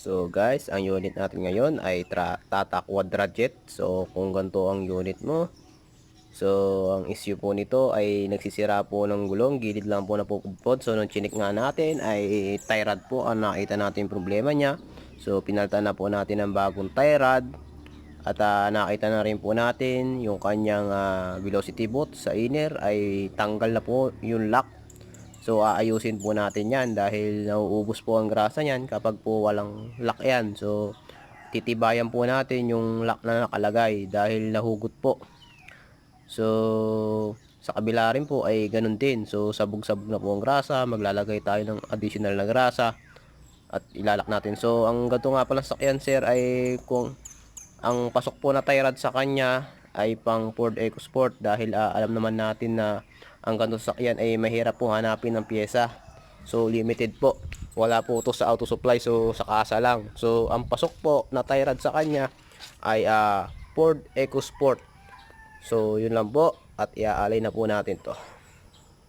So guys, ang unit natin ngayon ay Tata Quadrajet. So kung ganito ang unit mo, so ang issue po nito ay nagsisira po ng gulong, gilid lang po napupudpod. So nung chinik nga natin ay tie rod po ang nakita natin problema niya. So pinalitan na po natin ng bagong tie rod. At nakita na rin po natin yung kanyang velocity boot sa inner ay tanggal na po yung lock. So aayusin po natin yan dahil nauubos po ang grasa niyan kapag po walang lock yan. So titibayan po natin yung lock na nakalagay dahil nahugot po. So sa kabila rin po ay ganun din. So sabog-sabog na po ang grasa, maglalagay tayo ng additional na grasa at ilalak natin. So ang ganito nga pala sakyan sir ay kung ang pasok po na tie rod sa kanya ay pang Ford EcoSport dahil alam naman natin na ang ganito sasakyan ay mahirap po hanapin ng pyesa. So limited po. Wala po ito sa auto supply, so sa kasa lang. So ang pasok po na tie rod sa kanya ay Ford EcoSport. So yun lang po at iaalay na po natin to.